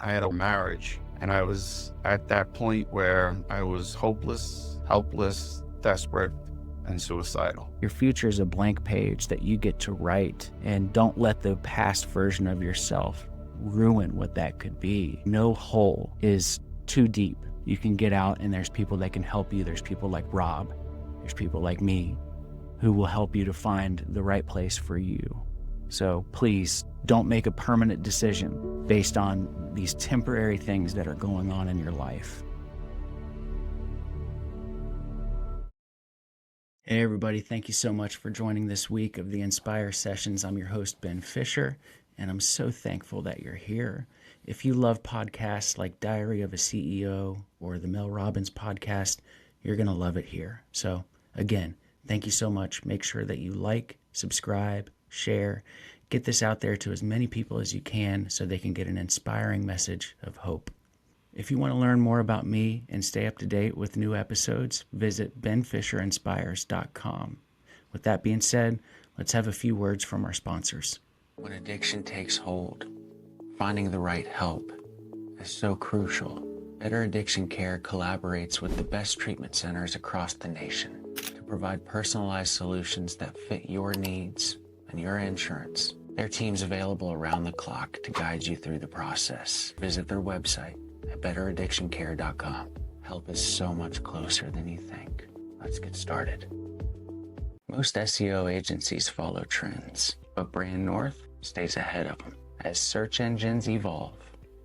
I had a marriage, and I was at that point where I was hopeless, helpless, desperate, and suicidal. Your future is a blank page that you get to write, and don't let the past version of yourself ruin what that could be. No hole is too deep. You can get out, and there's people that can help you. There's people like Rob, there's people like me who will help you to find the right place for you. So please don't make a permanent decision based on these temporary things that are going on in your life. Hey everybody, thank you so much for joining this week of the Inspire Sessions. I'm your host, Ben Fisher, and I'm so thankful that you're here. If you love podcasts like Diary of a CEO or the Mel Robbins Podcast, you're going to love it here. So again, thank you so much. Make sure that you like, subscribe, share, get this out there to as many people as you can so they can get an inspiring message of hope. If you want to learn more about me and stay up to date with new episodes, visit benfisherinspires.com. With that being said, let's have a few words from our sponsors. When addiction takes hold, finding the right help is so crucial. Better Addiction Care collaborates with the best treatment centers across the nation to provide personalized solutions that fit your needs and your insurance. Their team's available around the clock to guide you through the process. Visit their website at betteraddictioncare.com. Help is so much closer than you think. Let's get started. Most SEO agencies follow trends, but Brand North stays ahead of them. As search engines evolve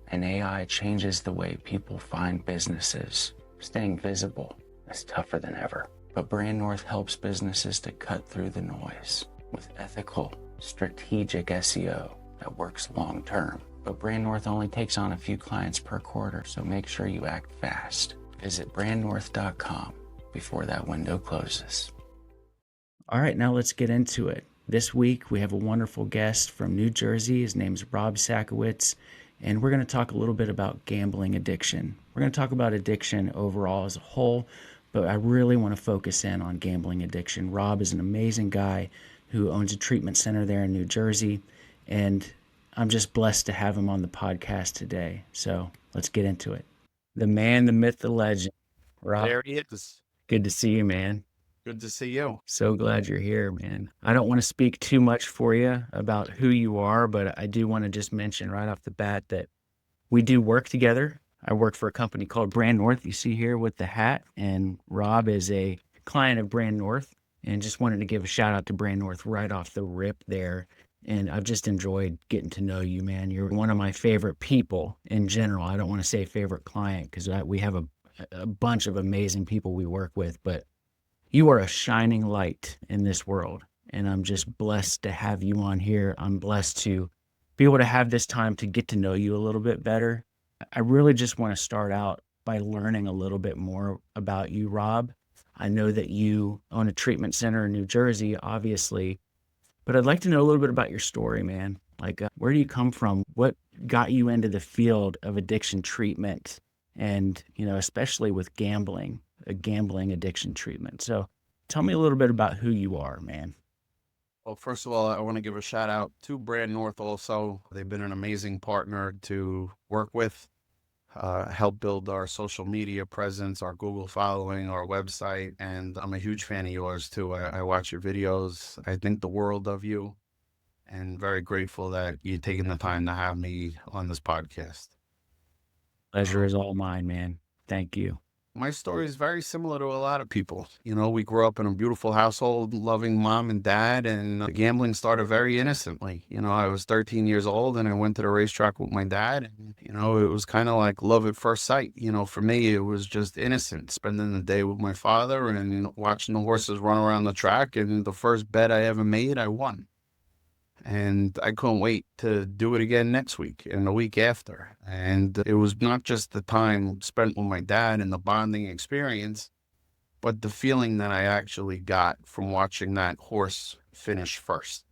and AI changes the way people find businesses, staying visible is tougher than ever. But Brand North helps businesses to cut through the noise with ethical, strategic SEO that works long term. But Brand North only takes on a few clients per quarter, so make sure you act fast. Visit brandnorth.com before that window closes. All right, now let's get into it. This week, we have a wonderful guest from New Jersey. His name's Rob Sackowitz, and we're going to talk a little bit about gambling addiction. We're going to talk about addiction overall as a whole, but I really want to focus in on gambling addiction. Rob is an amazing guy who owns a treatment center there in New Jersey, and I'm just blessed to have him on the podcast today. So let's get into it. The man, the myth, the legend. Rob, There he is. good to see you, man. Good to see you. So glad you're here, man. I don't want to speak too much for you about who you are, but I do want to just mention right off the bat that we do work together. I work for a company called Brand North, you see here with the hat, and Rob is a client of Brand North, and just wanted to give a shout out to Brand North right off the rip there. And I've just enjoyed getting to know you, man. You're one of my favorite people in general. I don't want to say favorite client because we have a bunch of amazing people we work with, but you are a shining light in this world, and I'm just blessed to have you on here. I'm blessed to be able to have this time to get to know you a little bit better. I really just want to start out by learning a little bit more about you, Rob. I know that you own a treatment center in New Jersey, obviously, but I'd like to know a little bit about your story, man. Like, where do you come from? What got you into the field of addiction treatment? And, especially with gambling, a gambling addiction treatment. So tell me a little bit about who you are, man. Well, first of all, I want to give a shout out to Brand North also. They've been an amazing partner to work with, help build our social media presence, our Google following, our website. And I'm a huge fan of yours too. I watch your videos. I think the world of you, and very grateful that you're taking the time to have me on this podcast. Pleasure is all mine, man. Thank you. My story is very similar to a lot of people. We grew up in a beautiful household, loving mom and dad, and gambling started very innocently. I was 13 years old and I went to the racetrack with my dad. And, it was kind of like love at first sight. For me, it was just innocent, spending the day with my father and watching the horses run around the track. And the first bet I ever made, I won. And I couldn't wait to do it again next week and the week after. And it was not just the time spent with my dad and the bonding experience, but the feeling that I actually got from watching that horse finish first.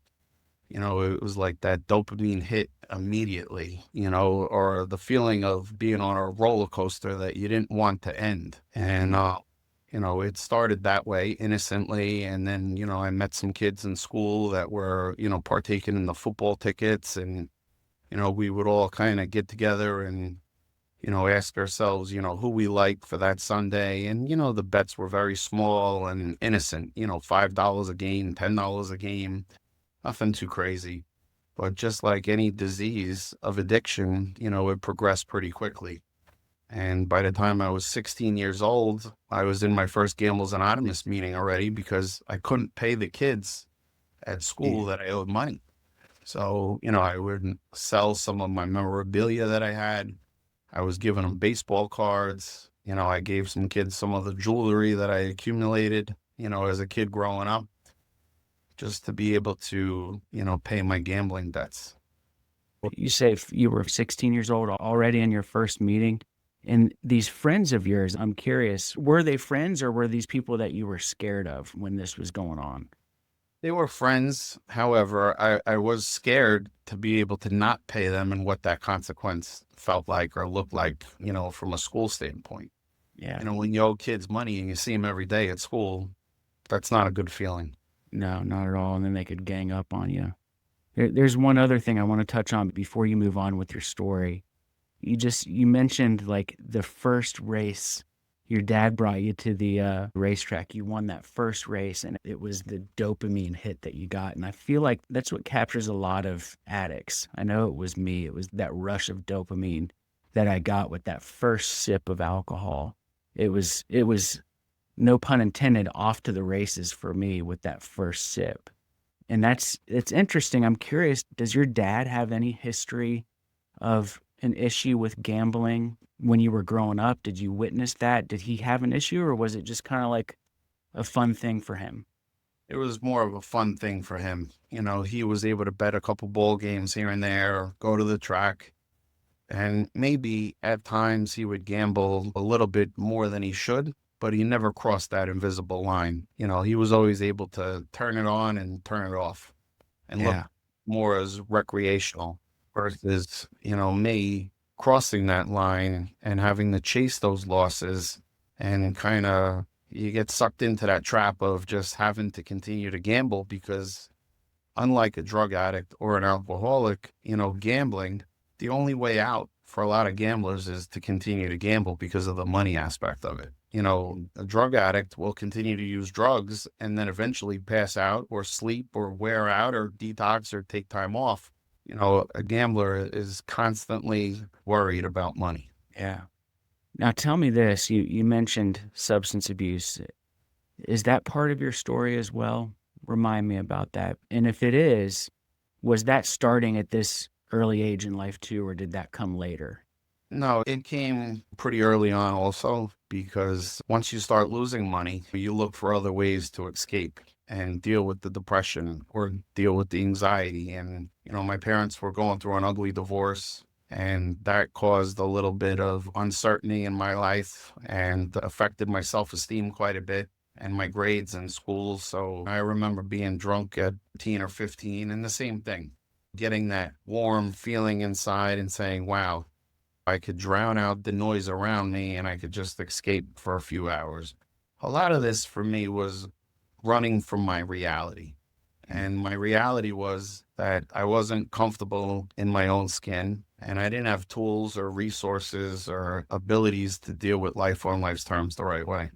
It was like that dopamine hit immediately, or the feeling of being on a roller coaster that you didn't want to end. And, it started that way innocently. And then, I met some kids in school that were, partaking in the football tickets. And, we would all kind of get together and, ask ourselves, who we like for that Sunday. And, the bets were very small and innocent, $5 a game, $10 a game, nothing too crazy. But just like any disease of addiction, it progressed pretty quickly. And by the time I was 16 years old, I was in my first Gamblers Anonymous meeting already because I couldn't pay the kids at school that I owed money. So, I would sell some of my memorabilia that I had. I was giving them baseball cards. I gave some kids some of the jewelry that I accumulated, as a kid growing up, just to be able to, pay my gambling debts. You say you were 16 years old already in your first meeting. And these friends of yours, I'm curious, were they friends or were these people that you were scared of when this was going on? They were friends. However, I was scared to be able to not pay them and what that consequence felt like or looked like, from a school standpoint. Yeah. When you owe kids money and you see them every day at school, that's not a good feeling. No, not at all. And then they could gang up on you. There's one other thing I want to touch on before you move on with your story. You mentioned like the first race, your dad brought you to the racetrack. You won that first race and it was the dopamine hit that you got. And I feel like that's what captures a lot of addicts. I know it was me. It was that rush of dopamine that I got with that first sip of alcohol. It was, no pun intended, off to the races for me with that first sip. And it's interesting. I'm curious, does your dad have any history of an issue with gambling when you were growing up? Did you witness that? Did he have an issue or was it just kind of like a fun thing for him? It was more of a fun thing for him. He was able to bet a couple ball games here and there, or go to the track. And maybe at times he would gamble a little bit more than he should, but he never crossed that invisible line. He was always able to turn it on and turn it off and look more as recreational versus, me crossing that line and having to chase those losses and kind of, you get sucked into that trap of just having to continue to gamble because unlike a drug addict or an alcoholic, gambling, the only way out for a lot of gamblers is to continue to gamble because of the money aspect of it. A drug addict will continue to use drugs and then eventually pass out or sleep or wear out or detox or take time off. A gambler is constantly worried about money. Yeah. Now tell me this, you mentioned substance abuse. Is that part of your story as well? Remind me about that. And if it is, was that starting at this early age in life too, or did that come later? No, it came pretty early on also, because once you start losing money, you look for other ways to escape and deal with the depression or deal with the anxiety. And, my parents were going through an ugly divorce, and that caused a little bit of uncertainty in my life and affected my self-esteem quite a bit and my grades in school. So I remember being drunk at 14 or 15 and the same thing, getting that warm feeling inside and saying, wow, I could drown out the noise around me and I could just escape for a few hours. A lot of this for me was running from my reality. And my reality was that I wasn't comfortable in my own skin and I didn't have tools or resources or abilities to deal with life on life's terms the right way.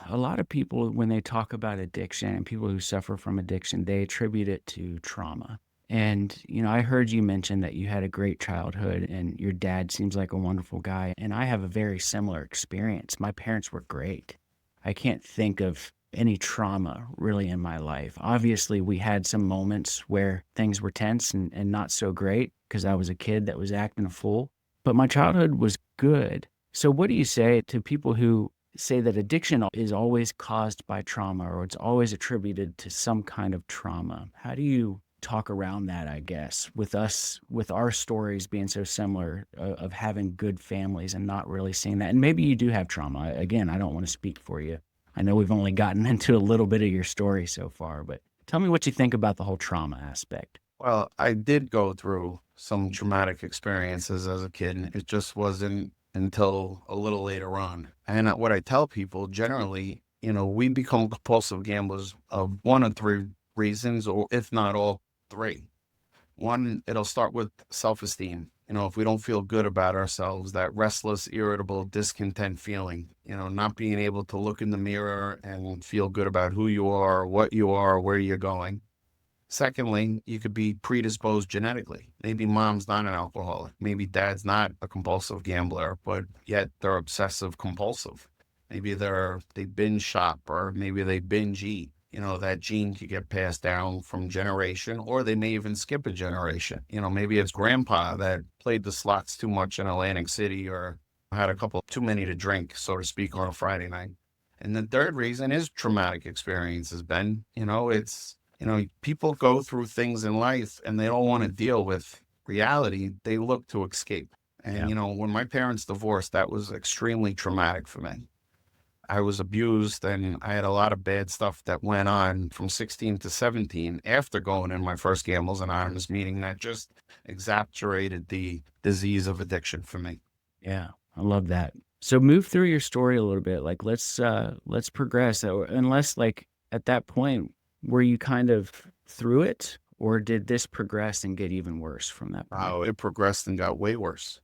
A lot of people, when they talk about addiction and people who suffer from addiction, they attribute it to trauma. And, I heard you mention that you had a great childhood and your dad seems like a wonderful guy. And I have a very similar experience. My parents were great. I can't think of any trauma really in my life. Obviously, we had some moments where things were tense and not so great because I was a kid that was acting a fool. But my childhood was good. So what do you say to people who say that addiction is always caused by trauma or it's always attributed to some kind of trauma? How do you talk around that, I guess, with our stories being so similar of having good families and not really seeing that? And maybe you do have trauma. Again, I don't want to speak for you. I know we've only gotten into a little bit of your story so far, but tell me what you think about the whole trauma aspect. Well, I did go through some traumatic experiences as a kid. It just wasn't until a little later on. And what I tell people generally, we become compulsive gamblers of one of three reasons, or if not all three. One, it'll start with self-esteem. If we don't feel good about ourselves, that restless, irritable, discontent feeling, not being able to look in the mirror and feel good about who you are, what you are, where you're going. Secondly, you could be predisposed genetically. Maybe mom's not an alcoholic. Maybe dad's not a compulsive gambler, but yet they're obsessive compulsive. Maybe they binge shop, or maybe they binge eat. That gene could get passed down from generation, or they may even skip a generation. Maybe it's grandpa that played the slots too much in Atlantic City, or had a couple too many to drink, so to speak, on a Friday night. And the third reason is traumatic experiences, Ben. People go through things in life and they don't want to deal with reality. They look to escape. And, when my parents divorced, that was extremely traumatic for me. I was abused, and I had a lot of bad stuff that went on from 16 to 17 after going in my first Gambles Anonymous meeting that just exacerbated the disease of addiction for me. Yeah, I love that. So move through your story a little bit. Like, let's progress. Unless, like, at that point, were you kind of through it, or did this progress and get even worse from that point? Oh, it progressed and got way worse.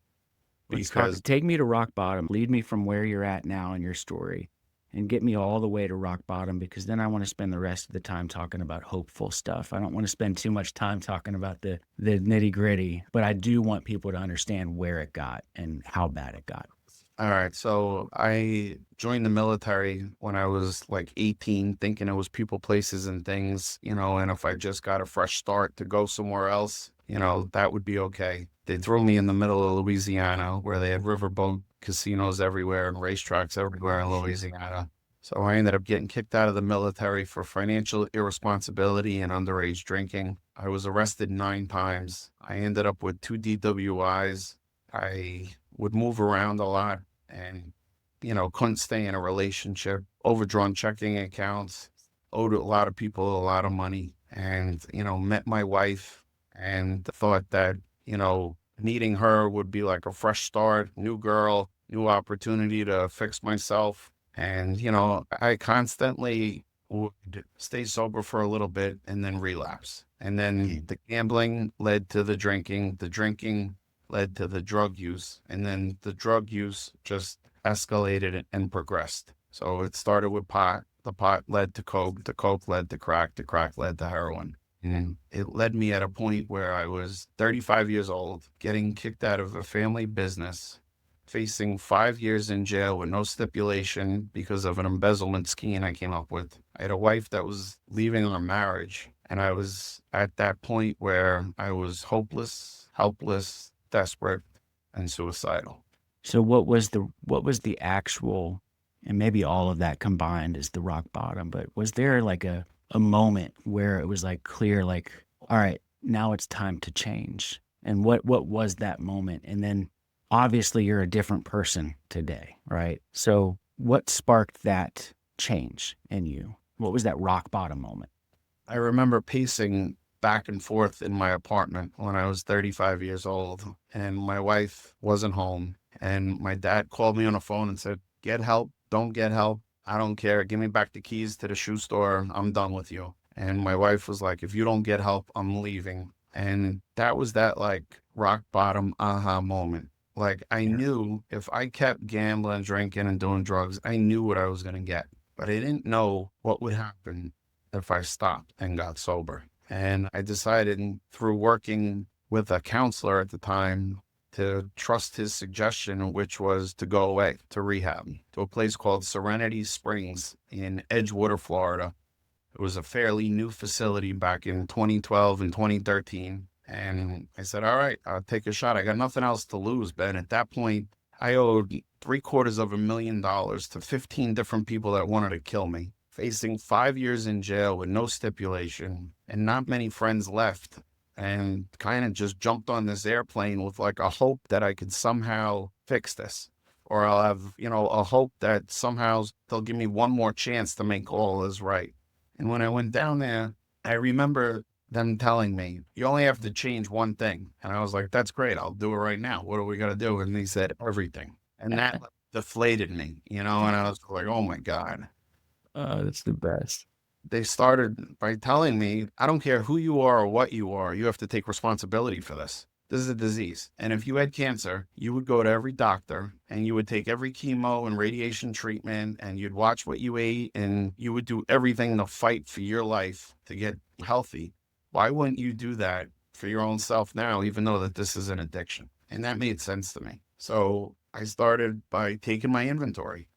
Because take me to rock bottom. Lead me from where you're at now in your story and get me all the way to rock bottom, because then I want to spend the rest of the time talking about hopeful stuff. I don't want to spend too much time talking about the nitty gritty, but I do want people to understand where it got and how bad it got. All right. So I joined the military when I was like 18, thinking it was people, places, and things, and if I just got a fresh start to go somewhere else, that would be okay. They threw me in the middle of Louisiana, where they had riverboat casinos everywhere and racetracks everywhere in Louisiana. So I ended up getting kicked out of the military for financial irresponsibility and underage drinking. I was arrested 9 times. I ended up with 2 DWIs. I would move around a lot and, couldn't stay in a relationship, overdrawn checking accounts, owed a lot of people a lot of money, and, met my wife and thought that, needing her would be like a fresh start, new girl, new opportunity to fix myself. And, I constantly would stay sober for a little bit and then relapse. And then the gambling led to the drinking led to the drug use, and then the drug use just escalated and progressed. So it started with pot. The pot led to coke. The coke led to crack. The crack led to heroin. And it led me at a point where I was 35 years old, getting kicked out of a family business, facing 5 years in jail with no stipulation because of an embezzlement scheme I came up with. I had a wife that was leaving our marriage, and I was at that point where I was hopeless, helpless, desperate, and suicidal. So what was the actual, and maybe all of that combined is the rock bottom, but was there like a moment where it was like clear, like, all right, now it's time to change? And what was that moment? And then obviously you're a different person today, right? So what sparked that change in you? What was that rock bottom moment? I remember pacing back and forth in my apartment when I was 35 years old, and my wife wasn't home. And my dad called me on the phone and said, "Get help, don't get help, I don't care. Give me back the keys to the shoe store. I'm done with you." And my wife was like, "If you don't get help, I'm leaving." And that was that like rock bottom aha moment. Like I knew if I kept gambling, drinking, and doing drugs, I knew what I was going to get. But I didn't know what would happen if I stopped and got sober. And I decided through working with a counselor at the time to trust his suggestion, which was to go away to rehab, to a place called Serenity Springs in Edgewater, Florida. It was a fairly new facility back in 2012 and 2013. And I said, all right, I'll take a shot. I got nothing else to lose, Ben. At that point, I owed $750,000 to 15 different people that wanted to kill me, facing 5 years in jail with no stipulation and not many friends left. And kind of just jumped on this airplane with like a hope that I could somehow fix this, or I'll have, a hope that somehow they'll give me one more chance to make all this right. And when I went down there, I remember them telling me, "You only have to change one thing." And I was like, "That's great. I'll do it right now. What are we going to do?" And he said, "Everything." And that deflated me, and I was like, oh my God. That's the best. they started by telling me, I don't care who you are or what you have to take responsibility for this. This is a disease. And if you had cancer, you would go to every doctor and you would take every chemo and radiation treatment and you'd watch what you ate and you would do everything to fight for your life to get healthy. Why wouldn't you do that for your own self now, even though that this is an addiction? And that made sense to me. So I started by taking my inventory.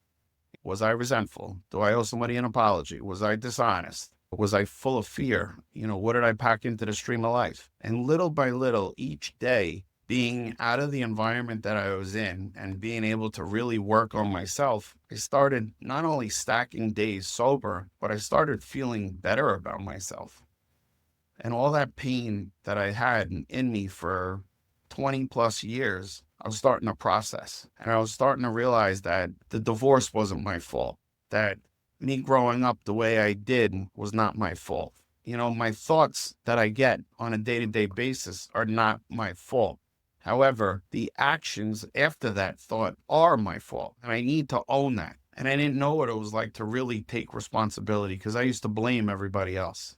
Was I resentful? Do I owe somebody an apology? Was I dishonest? Was I full of fear? What did I pack into the stream of life? And little by little, each day, being out of the environment that I was in and being able to really work on myself, I started not only stacking days sober, but I started feeling better about myself. And all that pain that I had in me for 20 plus years, I was starting to process. And I was starting to realize that the divorce wasn't my fault, that me growing up the way I did was not my fault. My thoughts that I get on a day-to-day basis are not my fault. However, the actions after that thought are my fault, and I need to own that. And I didn't know what it was like to really take responsibility because I used to blame everybody else,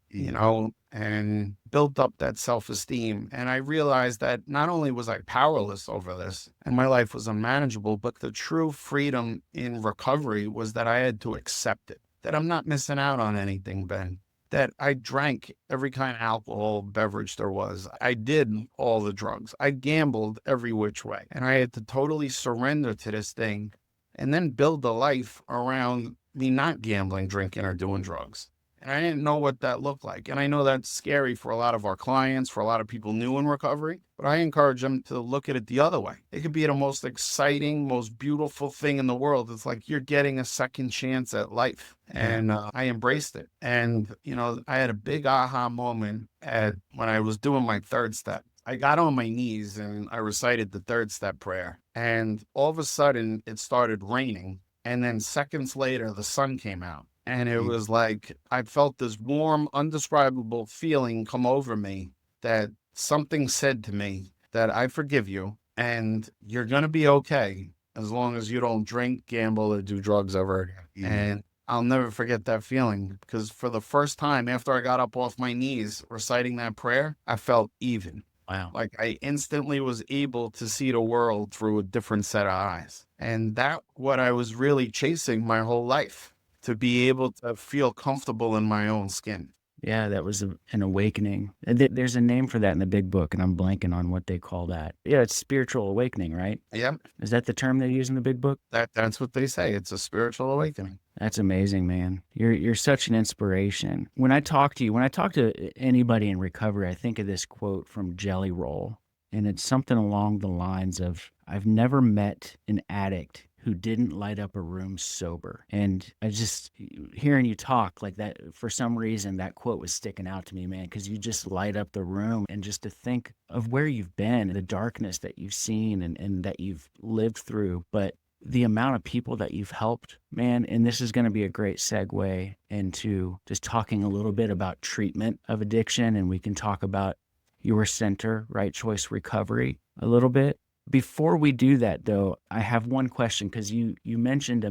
and built up that self-esteem. And I realized that not only was I powerless over this and my life was unmanageable, but the true freedom in recovery was that I had to accept it, that I'm not missing out on anything, Ben, that I drank every kind of alcohol beverage there was. I did all the drugs. I gambled every which way. And I had to totally surrender to this thing and then build a life around me not gambling, drinking, or doing drugs. And I didn't know what that looked like. And I know that's scary for a lot of our clients, for a lot of people new in recovery, but I encourage them to look at it the other way. It could be the most exciting, most beautiful thing in the world. It's like you're getting a second chance at life. And I embraced it. And, I had a big aha moment when I was doing my third step. I got on my knees and I recited the third step prayer. And all of a sudden it started raining. And then seconds later, the sun came out. And it was like, I felt this warm, undescribable feeling come over me that something said to me that I forgive you and you're going to be okay as long as you don't drink, gamble, or do drugs ever again. And I'll never forget that feeling because for the first time after I got up off my knees reciting that prayer, I felt even. Wow. Like I instantly was able to see the world through a different set of eyes. And that's what I was really chasing my whole life, to be able to feel comfortable in my own skin. Yeah, that was an awakening. And there's a name for that in the big book, and I'm blanking on what they call that. Yeah, it's spiritual awakening, right? Yeah. Is that the term they use in the big book? That's what they say. It's a spiritual awakening. That's amazing, man. You're such an inspiration. When I talk to anybody in recovery, I think of this quote from Jelly Roll, and it's something along the lines of, I've never met an addict who didn't light up a room sober. And I just, hearing you talk like that, for some reason, that quote was sticking out to me, man, because you just light up the room. And just to think of where you've been, the darkness that you've seen and that you've lived through, but the amount of people that you've helped, man, and this is going to be a great segue into just talking a little bit about treatment of addiction, and we can talk about your center, Right Choice Recovery, a little bit. Before we do that, though, I have one question, because you mentioned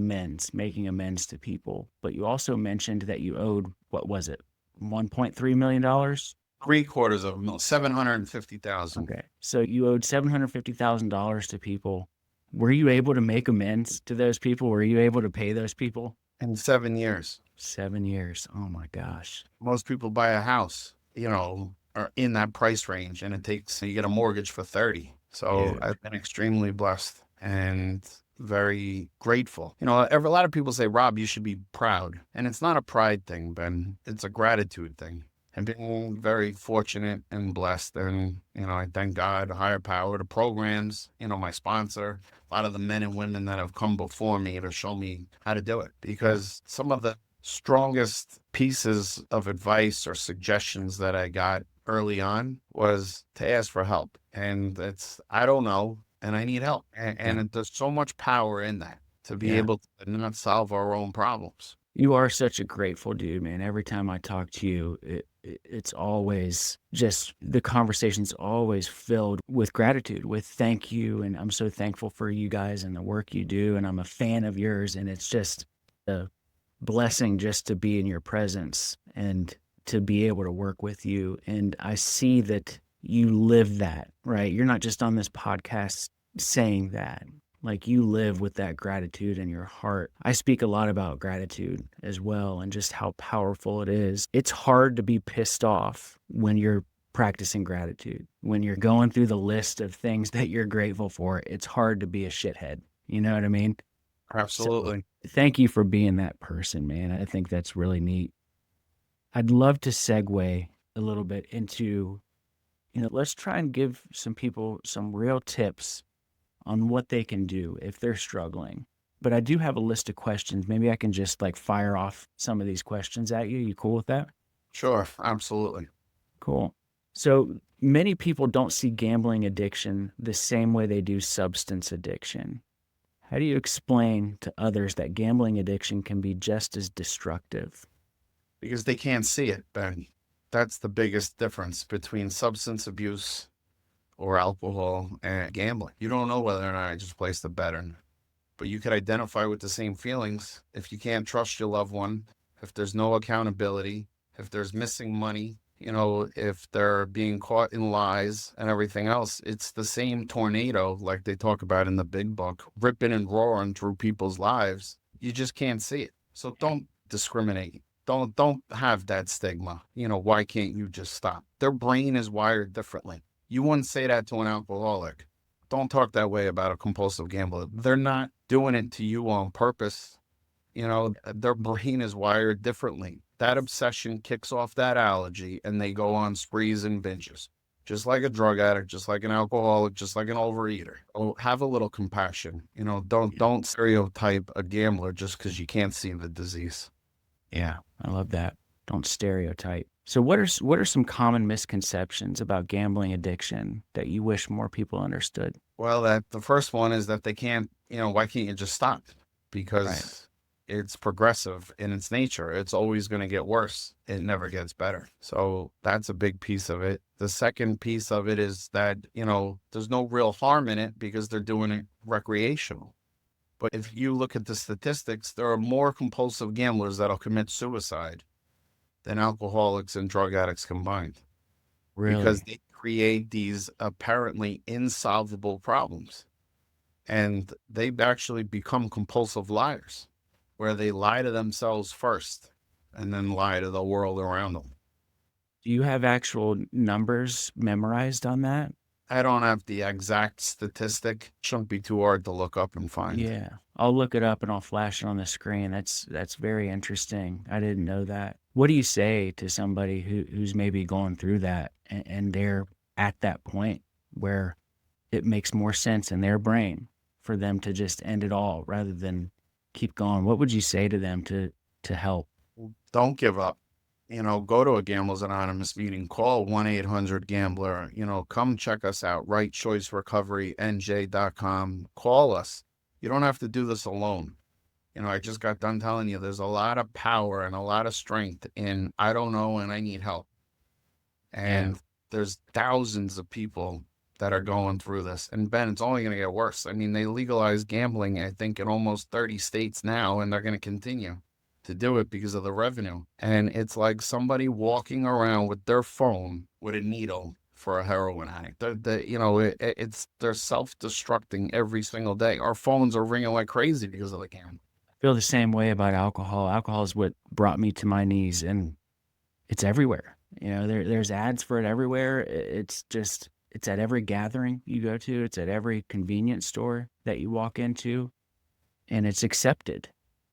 making amends to people, but you also mentioned that you owed, what was it, $1.3 million? $750,000. $750,000. Okay. So you owed $750,000 to people. Were you able to make amends to those people? Were you able to pay those people? In 7 years. 7 years. Oh my gosh. Most people buy a house, are in that price range, and you get a mortgage for 30. So Yeah. I've been extremely blessed and very grateful. A lot of people say, Rob, you should be proud. And it's not a pride thing, Ben. It's a gratitude thing. I've been very fortunate and blessed. And, I thank God, higher power, the programs, my sponsor, a lot of the men and women that have come before me to show me how to do it. Because some of the strongest pieces of advice or suggestions that I got early on was to ask for help. And I don't know, and I need help. And there's so much power in that to be able to not solve our own problems. You are such a grateful dude, man. Every time I talk to you, it's always just, the conversation's always filled with gratitude, with thank you. And I'm so thankful for you guys and the work you do. And I'm a fan of yours. And it's just blessing just to be in your presence and to be able to work with you. And I see that you live that, right? You're not just on this podcast saying that. Like, you live with that gratitude in your heart. I speak a lot about gratitude as well and just how powerful it is. It's hard to be pissed off when you're practicing gratitude. When you're going through the list of things that you're grateful for, it's hard to be a shithead. You know what I mean? Absolutely. So, thank you for being that person, man. I think that's really neat. I'd love to segue a little bit into, let's try and give some people some real tips on what they can do if they're struggling. But I do have a list of questions. Maybe I can just fire off some of these questions at you. You cool with that? Sure. Absolutely. Cool. So many people don't see gambling addiction the same way they do substance addiction. How do you explain to others that gambling addiction can be just as destructive? Because they can't see it, Ben. That's the biggest difference between substance abuse or alcohol and gambling. You don't know whether or not I just placed a bet in, but you could identify with the same feelings. If you can't trust your loved one, if there's no accountability, if there's missing money, if they're being caught in lies and everything else, it's the same tornado like they talk about in the big book, ripping and roaring through people's lives. You just can't see it. So don't discriminate. Don't have that stigma. Why can't you just stop? Their brain is wired differently. You wouldn't say that to an alcoholic. Don't talk that way about a compulsive gambler. They're not doing it to you on purpose. Their brain is wired differently. That obsession kicks off that allergy and they go on sprees and binges. Just like a drug addict, just like an alcoholic, just like an overeater. Oh, have a little compassion. Don't stereotype a gambler just because you can't see the disease. Yeah, I love that. Don't stereotype. So what are some common misconceptions about gambling addiction that you wish more people understood? Well, the first one is that they can't, why can't you just stop? Because it's progressive in its nature. It's always going to get worse. It never gets better. So that's a big piece of it. The second piece of it is that, there's no real harm in it because they're doing it recreational. But if you look at the statistics, there are more compulsive gamblers that'll commit suicide than alcoholics and drug addicts combined. Really? Because they create these apparently insolvable problems. And they actually become compulsive liars, where they lie to themselves first and then lie to the world around them. Do you have actual numbers memorized on that? I don't have the exact statistic. Shouldn't be too hard to look up and find. Yeah, I'll look it up and I'll flash it on the screen. That's very interesting. I didn't know that. What do you say to somebody who's maybe going through that and they're at that point where it makes more sense in their brain for them to just end it all rather than keep going? What would you say to them to help? Don't give up. Go to a Gamblers Anonymous meeting, call 1-800-GAMBLER, come check us out, rightchoicerecoverynj.com. Call us. You don't have to do this alone. I just got done telling you there's a lot of power and a lot of strength in I don't know and I need help. And there's thousands of people that are going through this. And Ben, it's only going to get worse. I mean, they legalized gambling, I think, in almost 30 states now, and they're going to continue to do it because of the revenue. And it's like somebody walking around with their phone with a needle for a heroin addict. They're self-destructing every single day. Our phones are ringing like crazy because of the gambling. I feel the same way about alcohol. Alcohol is what brought me to my knees, and it's everywhere. There's ads for it everywhere. It's at every gathering you go to. It's at every convenience store that you walk into, and it's accepted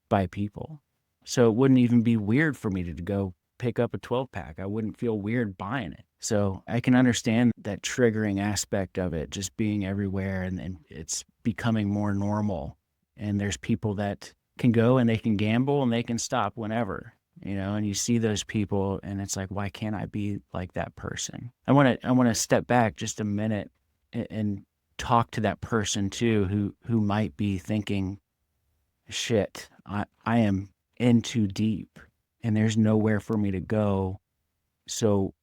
by people. So it wouldn't even be weird for me to go pick up a 12-pack. I wouldn't feel weird buying it. So I can understand that triggering aspect of it just being everywhere, and it's becoming more normal. And there's people that can go and they can gamble and they can stop whenever, and you see those people and it's like, why can't I be like that person? I want to step back just a minute and talk to that person too, who might be thinking, shit, I am in too deep and there's nowhere for me to go. So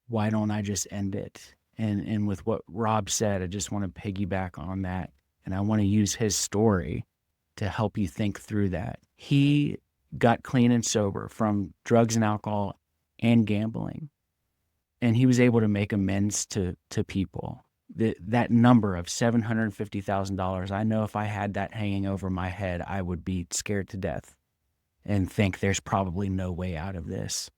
why don't I just end it? And with what Rob said, I just want to piggyback on that. And I want to use his story to help you think through that. He got clean and sober from drugs and alcohol and gambling. And he was able to make amends to people. That number of $750,000, I know if I had that hanging over my head, I would be scared to death and think there's probably no way out of this.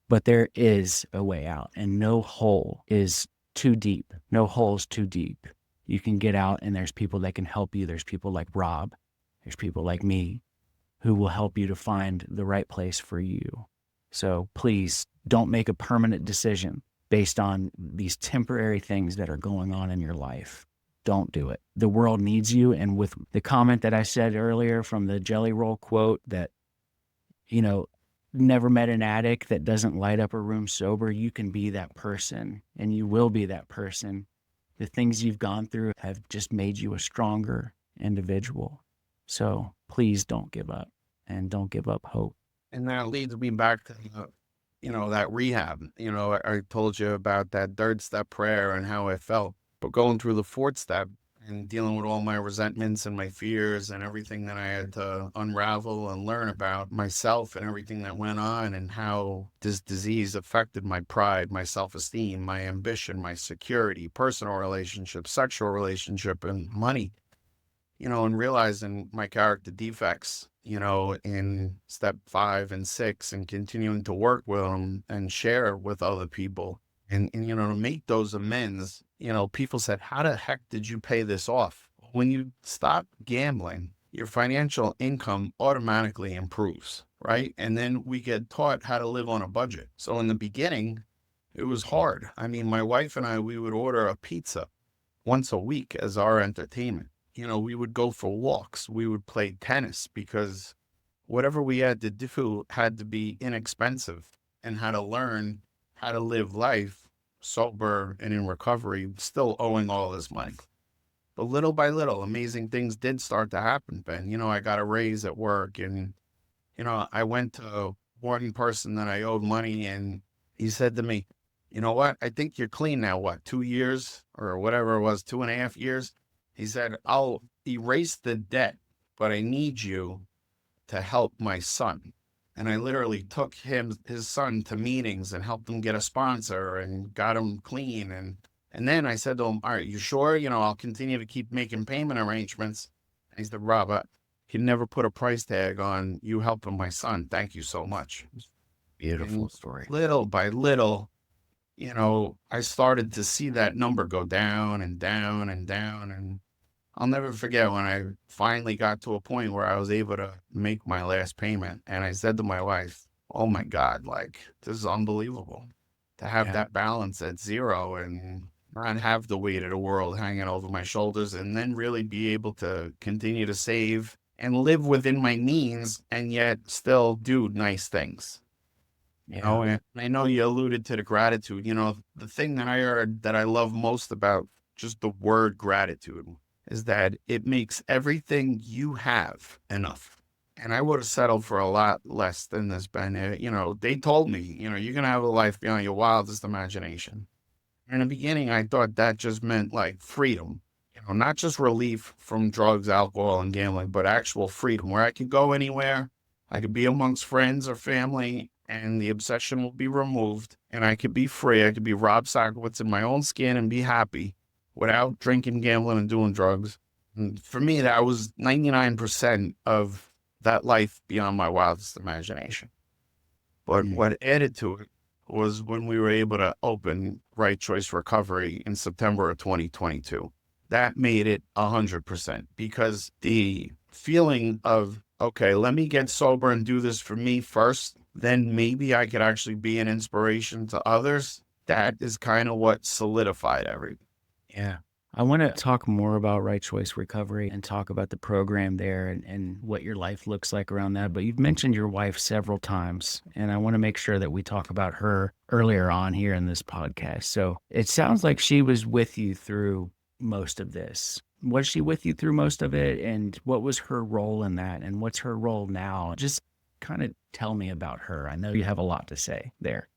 But there is a way out, and no hole is too deep. No hole is too deep. You can get out, and there's people that can help you. There's people like Rob. There's people like me who will help you to find the right place for you. So please don't make a permanent decision based on these temporary things that are going on in your life. Don't do it. The world needs you. And with the comment that I said earlier from the Jelly Roll quote that, never met an addict that doesn't light up a room sober, you can be that person, and you will be that person. The things you've gone through have just made you a stronger individual. So please don't give up, and don't give up hope. And that leads me back to, that rehab. I told you about that third step prayer and how I felt. But going through the fourth step and dealing with all my resentments and my fears and everything that I had to unravel and learn about myself and everything that went on and how this disease affected my pride, my self-esteem, my ambition, my security, personal relationships, sexual relationship, and money. And realizing my character defects, in step 5 and 6, and continuing to work with them and share with other people and to make those amends. People said, how the heck did you pay this off? When you stop gambling, your financial income automatically improves, right? And then we get taught how to live on a budget. So in the beginning, it was hard. I mean, my wife and I, we would order a pizza once a week as our entertainment. We would go for walks. We would play tennis because whatever we had to do had to be inexpensive, and how to learn how to live life sober and in recovery, still owing all this money. But little by little, amazing things did start to happen, Ben. I got a raise at work, and, I went to one person that I owed money, and he said to me, you know what? I think you're clean now. What, 2 years or whatever it was, 2.5 years? He said, I'll erase the debt, but I need you to help my son. And I literally took his son to meetings and helped him get a sponsor and got him clean. And then I said to him, all right, you sure? I'll continue to keep making payment arrangements. And he said, Rob, I can never put a price tag on you helping my son. Thank you so much. Beautiful story. Little by little, I started to see that number go down and down and down. And I'll never forget when I finally got to a point where I was able to make my last payment. And I said to my wife, oh my God, this is unbelievable to have that balance at zero and not have the weight of the world hanging over my shoulders, and then really be able to continue to save and live within my means and yet still do nice things. And I know you alluded to the gratitude. The thing that I heard that I love most about just the word gratitude is that it makes everything you have enough. And I would have settled for a lot less than this, Ben. They told me, you're going to have a life beyond your wildest imagination. In the beginning, I thought that just meant freedom, not just relief from drugs, alcohol, and gambling, but actual freedom where I could go anywhere. I could be amongst friends or family, and the obsession will be removed, and I could be free. I could be Rob Sackowitz in my own skin and be happy without drinking, gambling, and doing drugs. And for me, that was 99% of that life beyond my wildest imagination. But what added to it was when we were able to open Right Choice Recovery in September of 2022. That made it 100%, because the feeling of, okay, let me get sober and do this for me first, then maybe I could actually be an inspiration to others. That is kind of what solidified everything. Yeah. I want to talk more about Right Choice Recovery and talk about the program there and what your life looks like around that. But you've mentioned your wife several times, and I want to make sure that we talk about her earlier on here in this podcast. So it sounds like she was with you through most of this. Was she with you through most of it? And what was her role in that? And what's her role now? Just kind of tell me about her. I know you have a lot to say there.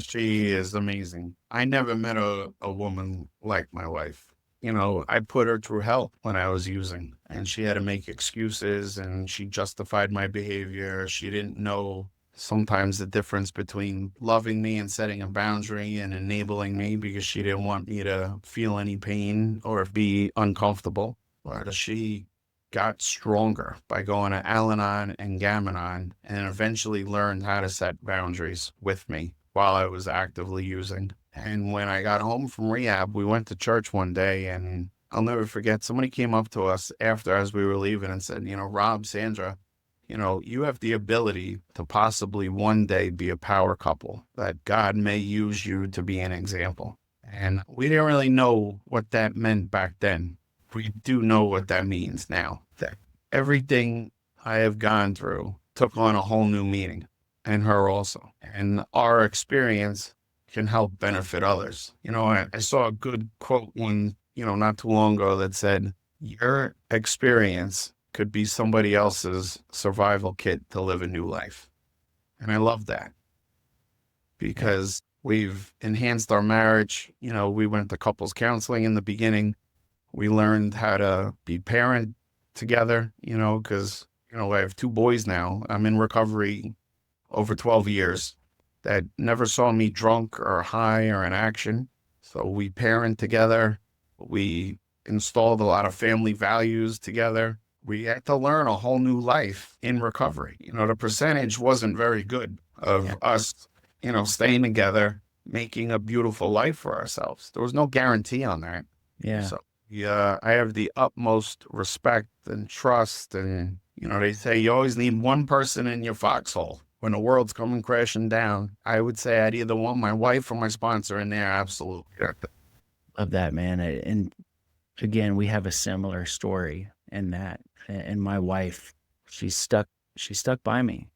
She is amazing. I never met a woman like my wife. I put her through hell when I was using, and she had to make excuses, and she justified my behavior. She didn't know sometimes the difference between loving me and setting a boundary and enabling me because she didn't want me to feel any pain or be uncomfortable. But she got stronger by going to Al-Anon and Gam-Anon, and eventually learned how to set boundaries with me while I was actively using. And when I got home from rehab, we went to church one day, and I'll never forget, somebody came up to us after as we were leaving and said, Rob, Sandra, you have the ability to possibly one day be a power couple, that God may use you to be an example. And we didn't really know what that meant back then. We do know what that means now. That everything I have gone through took on a whole new meaning, and her also. And our experience can help benefit others. I saw a good quote not too long ago that said, your experience could be somebody else's survival kit to live a new life. And I love that because we've enhanced our marriage. We went to couples counseling in the beginning. We learned how to be parent together, because, I have 2 boys now. I'm in recovery over 12 years that never saw me drunk or high or in action. So we parent together. We installed a lot of family values together. We had to learn a whole new life in recovery. The percentage wasn't very good of us, staying together, making a beautiful life for ourselves. There was no guarantee on that. Yeah. So I have the utmost respect and trust. And, they say you always need one person in your foxhole when the world's coming crashing down. I would say I'd either want my wife or my sponsor in there. Absolutely. Love that, man. And again, we have a similar story in that. And my wife, she stuck by me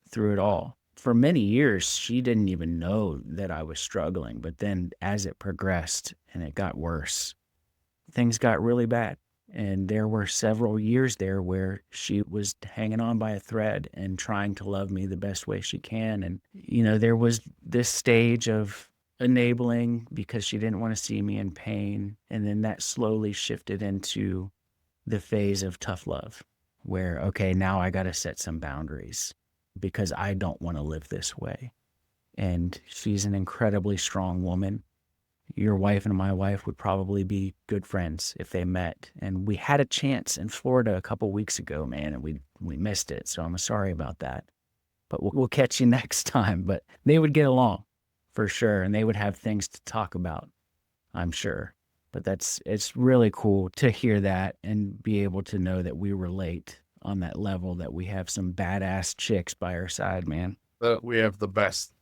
through it all. For many years, she didn't even know that I was struggling. But then as it progressed and it got worse, things got really bad. And there were several years there where she was hanging on by a thread and trying to love me the best way she can. And, there was this stage of enabling because she didn't want to see me in pain. And then that slowly shifted into the phase of tough love where, okay, now I got to set some boundaries because I don't want to live this way. And she's an incredibly strong woman. Your wife and my wife would probably be good friends if they met. And we had a chance in Florida a couple weeks ago, man, and we missed it. So I'm sorry about that. But we'll catch you next time. But they would get along for sure. And they would have things to talk about, I'm sure. But it's really cool to hear that and be able to know that we relate on that level, that we have some badass chicks by our side, man. We have the best.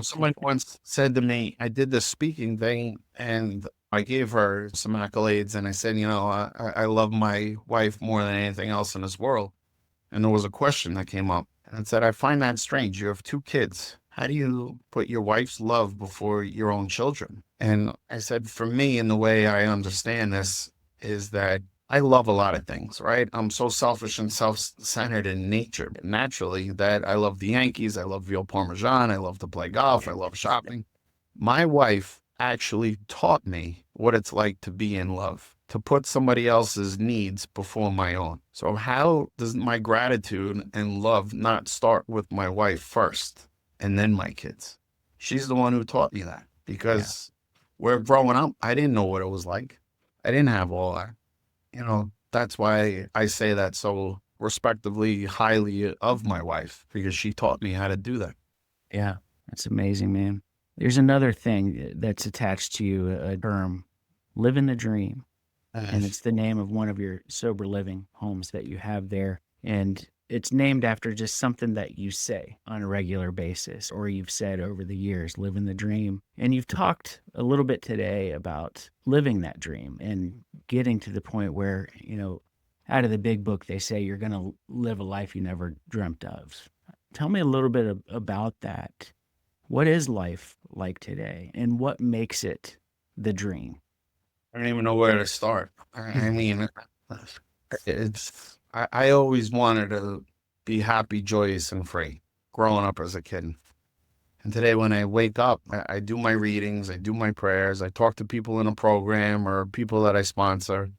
Someone once said to me, I did this speaking thing and I gave her some accolades and I said, I love my wife more than anything else in this world. And there was a question that came up and it said, I find that strange. You have 2 kids. How do you put your wife's love before your own children? And I said, for me, and the way I understand this is that I love a lot of things, right? I'm so selfish and self-centered in nature, naturally, that I love the Yankees. I love veal parmesan. I love to play golf. I love shopping. My wife actually taught me what it's like to be in love, to put somebody else's needs before my own. So how does my gratitude and love not start with my wife first and then my kids? She's the one who taught me that because we're growing up. I didn't know what it was like. I didn't have all that. That's why I say that so respectively highly of my wife, because she taught me how to do that. Yeah, that's amazing, man. There's another thing that's attached to you, a term, living the dream. And it's the name of one of your sober living homes that you have there. And it's named after just something that you say on a regular basis, or you've said over the years, living the dream. And you've talked a little bit today about living that dream and getting to the point where, out of the big book, they say you're going to live a life you never dreamt of. Tell me a little bit about that. What is life like today and what makes it the dream? I don't even know where to start. I mean, I always wanted to be happy, joyous, and free growing up as a kid. And today when I wake up, I do my readings, I do my prayers, I talk to people in a program or people that I sponsor.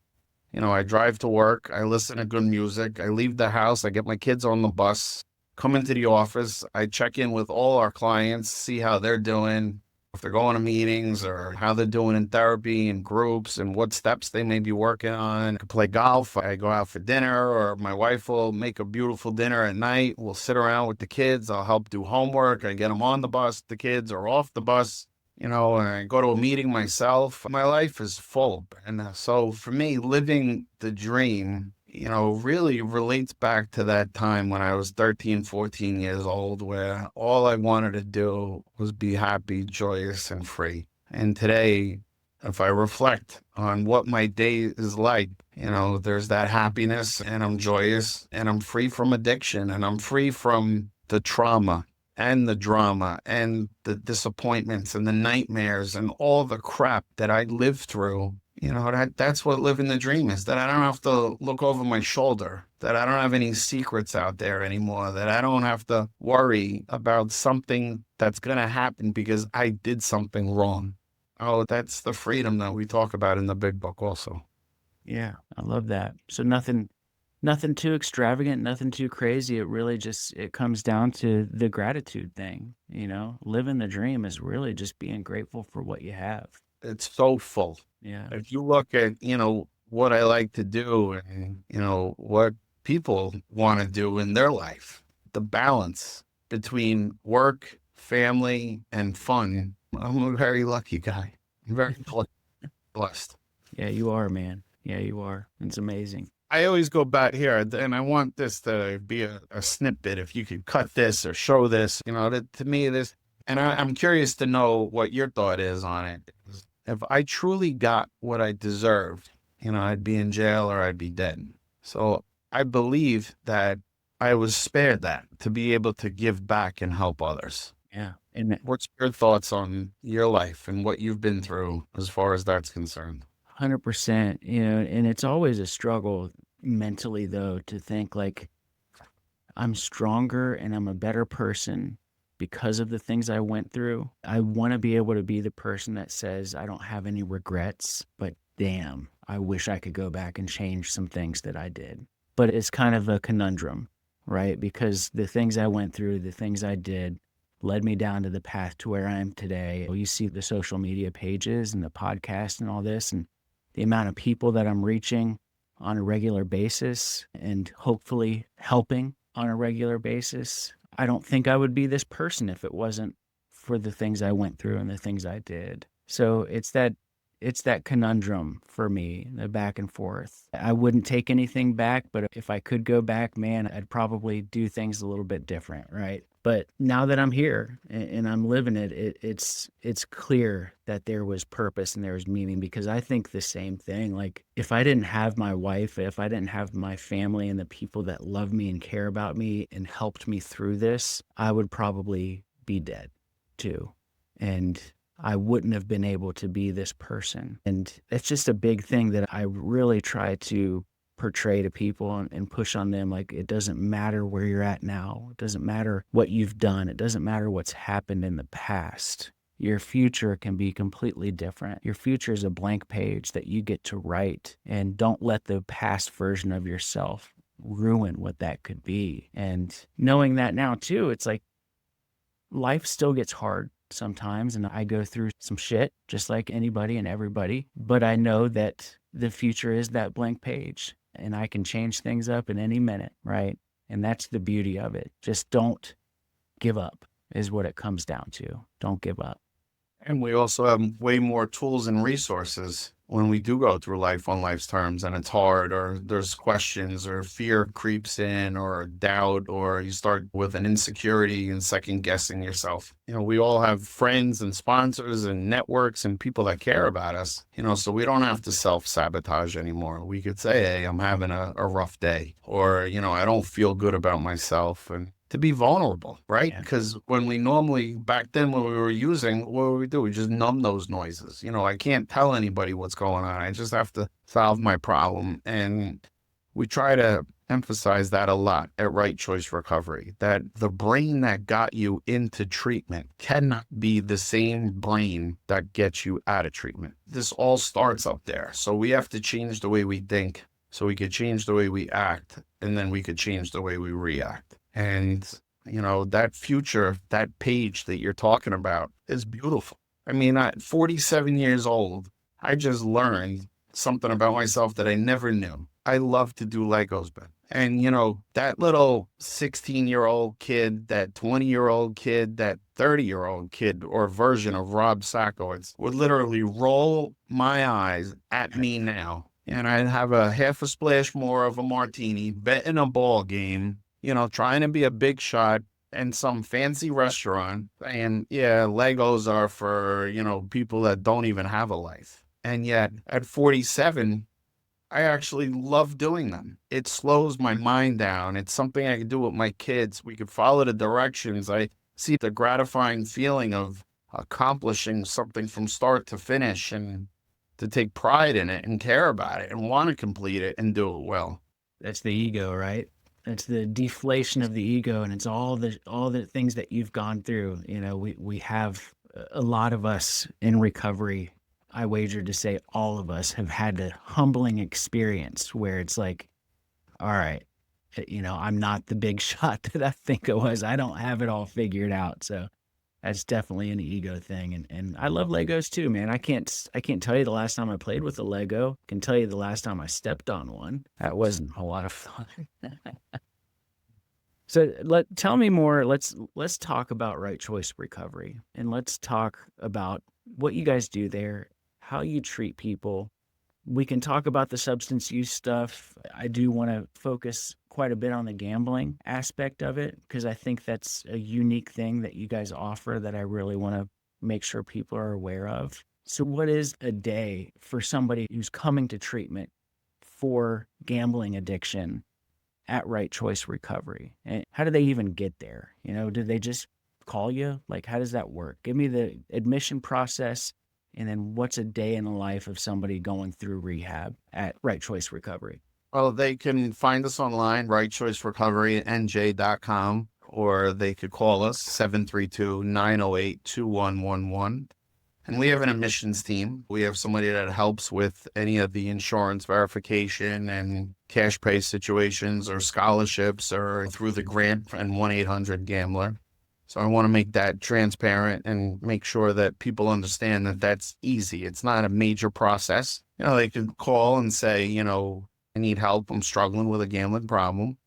I drive to work, I listen to good music, I leave the house, I get my kids on the bus, come into the office, I check in with all our clients, see how they're doing, if they're going to meetings or how they're doing in therapy and groups and what steps they may be working on. I could play golf, I go out for dinner, or my wife will make a beautiful dinner at night. We'll sit around with the kids, I'll help do homework, I get them on the bus, the kids are off the bus. And I go to a meeting myself. My life is full. And so for me, living the dream, really relates back to that time when I was 13, 14 years old, where all I wanted to do was be happy, joyous, and free. And today, if I reflect on what my day is like, there's that happiness, and I'm joyous, and I'm free from addiction, and I'm free from the trauma and the drama and the disappointments and the nightmares and all the crap that I lived through. That's what living the dream is, that I don't have to look over my shoulder, that I don't have any secrets out there anymore, that I don't have to worry about something that's going to happen because I did something wrong. Oh, that's the freedom that we talk about in the big book also. Yeah, I love that. So nothing too extravagant, nothing too crazy. It really it comes down to the gratitude thing. Living the dream is really just being grateful for what you have. It's so full. Yeah. If you look at, what I like to do and, what people want to do in their life, the balance between work, family, and fun, I'm a very lucky guy. I'm very blessed. Yeah, you are, man. Yeah, you are. It's amazing. I always go back here, and I want this to be a snippet. If you could cut this or show this, to me, this, and I'm curious to know what your thought is on it. If I truly got what I deserved, I'd be in jail or I'd be dead. So I believe that I was spared that to be able to give back and help others. Yeah. And what's your thoughts on your life and what you've been through as far as that's concerned? 100%, and it's always a struggle mentally, though, to think like I'm stronger and I'm a better person because of the things I went through. I want to be able to be the person that says I don't have any regrets, but damn, I wish I could go back and change some things that I did. But it's kind of a conundrum, right? Because the things I went through, the things I did, led me down to the path to where I am today. You see the social media pages and the podcast and all this, and the amount of people that I'm reaching on a regular basis and hopefully helping on a regular basis. I don't think I would be this person if it wasn't for the things I went through and the things I did. So it's that conundrum for me, the back and forth. I wouldn't take anything back, but if I could go back, man, I'd probably do things a little bit different, right? But now that I'm here and I'm living it, it's clear that there was purpose and there was meaning, because I think the same thing. Like, if I didn't have my wife, if I didn't have my family and the people that love me and care about me and helped me through this, I would probably be dead too. And I wouldn't have been able to be this person. And it's just a big thing that I really try to portray to people and push on them. Like, it doesn't matter where you're at now. It doesn't matter what you've done. It doesn't matter what's happened in the past. Your future can be completely different. Your future is a blank page that you get to write, and don't let the past version of yourself ruin what that could be. And knowing that now too, it's like life still gets hard sometimes, and I go through some shit just like anybody and everybody, but I know that the future is that blank page and I can change things up in any minute, right? And that's the beauty of it. Just don't give up is what it comes down to. Don't give up. And we also have way more tools and resources when we do go through life on life's terms and it's hard, or there's questions, or fear creeps in, or doubt, or you start with an insecurity and second guessing yourself. We all have friends and sponsors and networks and people that care about us, so we don't have to self-sabotage anymore. We could say, hey, I'm having a rough day, or, I don't feel good about myself, and to be vulnerable, right? Yeah. Because when we normally, back then when we were using, what would we do? We just numb those noises. I can't tell anybody what's going on. I just have to solve my problem. And We try to emphasize that a lot at Right Choice Recovery, that the brain that got you into treatment cannot be the same brain that gets you out of treatment. This all starts up there. So we have to change the way we think so we could change the way we act, and then we could change the way we react. And, that future, that page that you're talking about is beautiful. I mean, at 47 years old, I just learned something about myself that I never knew. I love to do Legos, Ben. And, that little 16-year-old kid, that 20-year-old kid, that 30-year-old kid or version of Rob Sackowitz would literally roll my eyes at me now. And I'd have a half a splash more of a martini, betting a ball game, trying to be a big shot in some fancy restaurant. And yeah, Legos are for, people that don't even have a life. And yet at 47, I actually love doing them. It slows my mind down. It's something I can do with my kids. We could follow the directions. I see the gratifying feeling of accomplishing something from start to finish, and to take pride in it and care about it and want to complete it and do it well. That's the ego, right? That's the deflation of the ego, and it's all the things that you've gone through. We have a lot of us in recovery. I wager to say all of us have had a humbling experience where it's like, all right, I'm not the big shot that I think I was. I don't have it all figured out. So that's definitely an ego thing. And I love Legos too, man. I can't tell you the last time I played with a Lego. I can tell you the last time I stepped on one. That wasn't a lot of fun. So tell me more. Let's talk about Right Choice Recovery, and let's talk about what you guys do there, how you treat people. We can talk about the substance use stuff. I do want to focus quite a bit on the gambling aspect of it, because I think that's a unique thing that you guys offer that I really want to make sure people are aware of. So what is a day for somebody who's coming to treatment for gambling addiction at Right Choice Recovery? And how do they even get there? Do they just call you? Like, how does that work? Give me the admission process, and then what's a day in the life of somebody going through rehab at Right Choice Recovery? Well, they can find us online, rightchoicerecoverynj.com, or they could call us 732-908-2111. And we have an admissions team. We have somebody that helps with any of the insurance verification and cash pay situations or scholarships or through the grant and 1-800-GAMBLER. So I want to make that transparent and make sure that people understand that that's easy. It's not a major process. They could call and say, I need help. I'm struggling with a gambling problem.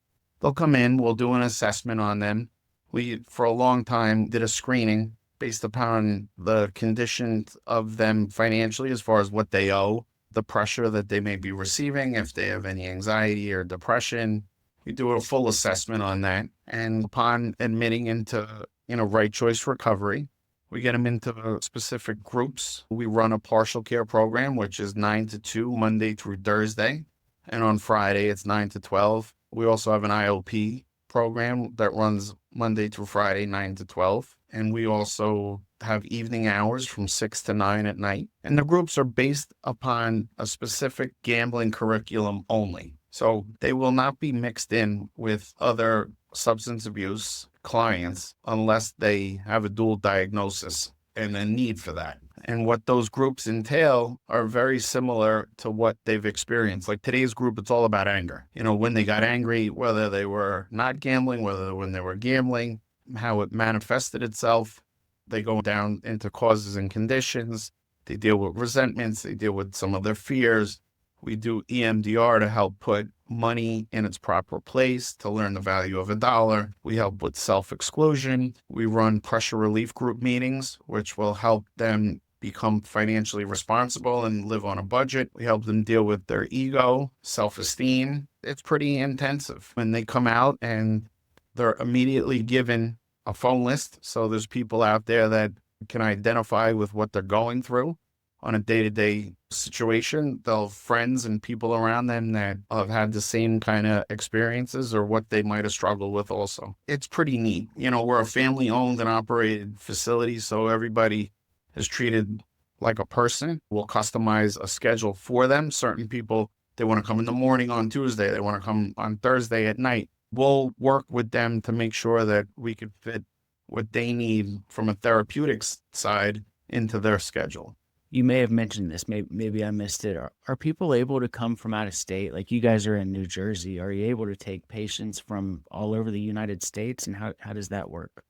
They'll come in. We'll do an assessment on them. We, for a long time, did a screening based upon the condition of them financially as far as what they owe, the pressure that they may be receiving, if they have any anxiety or depression. We do a full assessment on that. And upon admitting into, Right Choice Recovery, we get them into specific groups. We run a partial care program, which is 9 to 2, Monday through Thursday. And on Friday, it's 9 to 12. We also have an IOP program that runs Monday through Friday, 9 to 12. And we also have evening hours from 6 to 9 at night. And the groups are based upon a specific gambling curriculum only. So they will not be mixed in with other substance abuse clients unless they have a dual diagnosis and a need for that. And what those groups entail are very similar to what they've experienced. Like today's group, it's all about anger. When they got angry, whether they were not gambling, when they were gambling, how it manifested itself. They go down into causes and conditions. They deal with resentments. They deal with some of their fears. We do EMDR to help put money in its proper place, to learn the value of a dollar. We help with self-exclusion. We run pressure relief group meetings, which will help them become financially responsible and live on a budget. We help them deal with their ego, self-esteem. It's pretty intensive. When they come out and they're immediately given a phone list. So there's people out there that can identify with what they're going through on a day-to-day situation. They'll have friends and people around them that have had the same kind of experiences or what they might have struggled with also. It's pretty neat. We're a family-owned and operated facility, so everybody is treated like a person. We'll customize a schedule for them. Certain people They want to come in the morning on Tuesday. They want to come on Thursday at night. We'll work with them to make sure that we could fit what they need from a therapeutics side into their schedule. You may have mentioned this. Maybe I missed it. Are people able to come from out of state? Like you guys are in New Jersey. Are you able to take patients from all over the United States? And how does that work?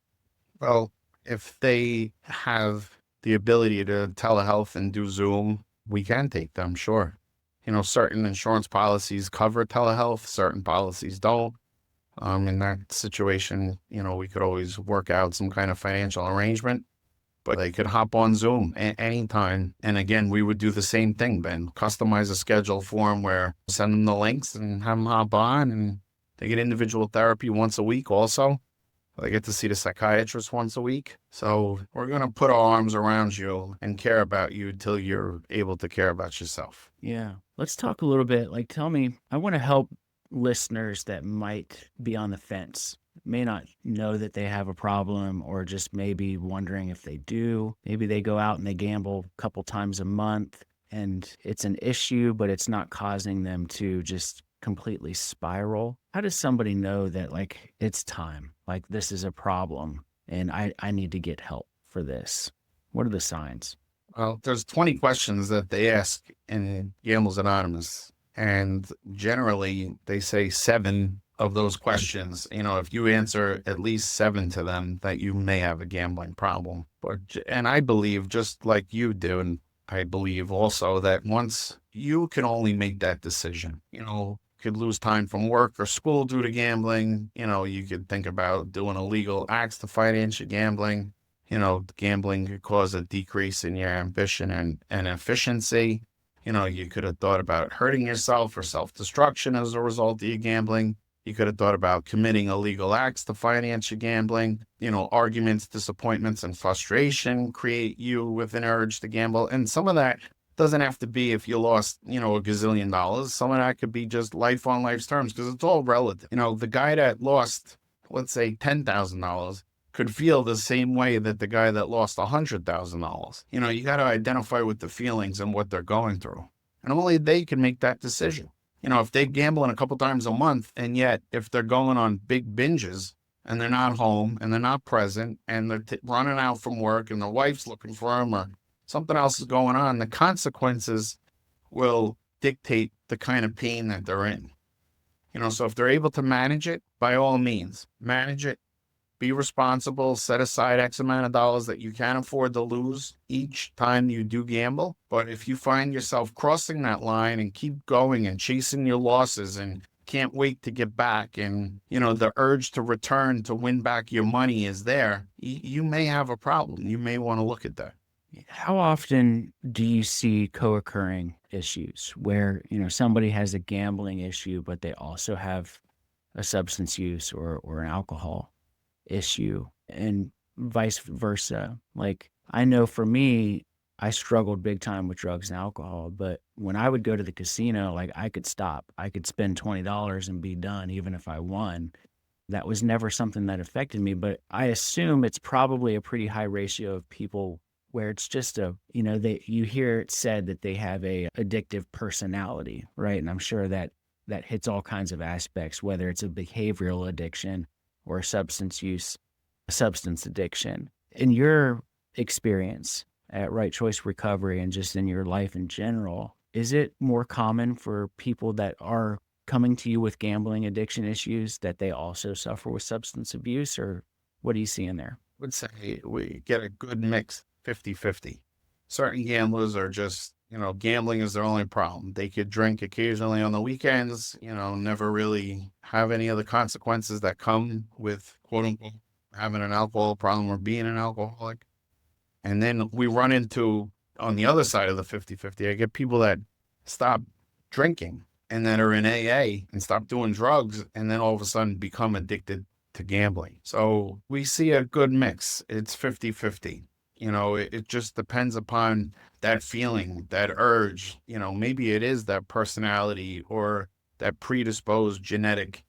Well, if they have the ability to telehealth and do Zoom, we can take them, sure. Certain insurance policies cover telehealth, certain policies don't. In that situation, we could always work out some kind of financial arrangement, but they could hop on Zoom anytime. And again, we would do the same thing, Ben. Customize a schedule for them where send them the links and have them hop on, and they get individual therapy once a week also. They get to see the psychiatrist once a week. So we're going to put our arms around you and care about you till you're able to care about yourself. Yeah. Let's talk a little bit. Like, tell me, I want to help listeners that might be on the fence, may not know that they have a problem, or just maybe wondering if they do. Maybe they go out and they gamble a couple times a month and it's an issue, but it's not causing them to just completely spiral. How does somebody know that, like, it's time, like this is a problem and I need to get help for this? What are the signs? Well, there's 20 questions that they ask in Gamblers Anonymous, and generally they say 7 of those questions. If you answer at least 7 to them, that you may have a gambling problem. And I believe, just like you do, and I believe also that once you can only make that decision, could lose time from work or school due to gambling. You could think about doing illegal acts to finance your gambling. Gambling could cause a decrease in your ambition and efficiency. You could have thought about hurting yourself or self-destruction as a result of your gambling. You could have thought about committing illegal acts to finance your gambling. Arguments, disappointments, and frustration create you with an urge to gamble. And some of that doesn't have to be if you lost, a gazillion dollars. Some of that could be just life on life's terms, because it's all relative. The guy that lost, let's say, $10,000 could feel the same way that the guy that lost $100,000. You got to identify with the feelings and what they're going through. And only they can make that decision. If they gamble in a couple times a month, and yet if they're going on big binges and they're not home and they're not present and they're running out from work and the wife's looking for them or something else is going on, the consequences will dictate the kind of pain that they're in. So if they're able to manage it, by all means, manage it. Be responsible, set aside X amount of dollars that you can afford to lose each time you do gamble. But if you find yourself crossing that line and keep going and chasing your losses and can't wait to get back, and, the urge to return to win back your money is there, you may have a problem. You may want to look at that. How often do you see co-occurring issues where, somebody has a gambling issue, but they also have a substance use or an alcohol issue, and vice versa? Like, I know for me, I struggled big time with drugs and alcohol, but when I would go to the casino, like, I could stop. I could spend $20 and be done, even if I won. That was never something that affected me, but I assume it's probably a pretty high ratio of people where it's just you hear it said that they have a addictive personality, right? And I'm sure that hits all kinds of aspects, whether it's a behavioral addiction or substance addiction. In your experience at Right Choice Recovery and just in your life in general, is it more common for people that are coming to you with gambling addiction issues that they also suffer with substance abuse, or what do you see in there? I would say we get a good mix, 50-50. Certain gamblers are just, gambling is their only problem. They could drink occasionally on the weekends, never really have any of the consequences that come with, quote unquote, having an alcohol problem or being an alcoholic. And then we run into, on the other side of the 50-50, I get people that stop drinking and that are in AA and stop doing drugs and then all of a sudden become addicted to gambling. So we see a good mix. It's 50-50. It just depends upon that feeling, that urge. Maybe it is that personality or that predisposed genetic,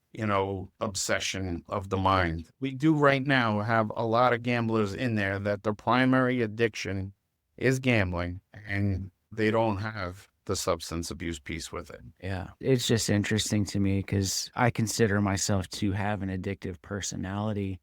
obsession of the mind. We do right now have a lot of gamblers in there that their primary addiction is gambling, and they don't have the substance abuse piece with it. Yeah. It's just interesting to me because I consider myself to have an addictive personality.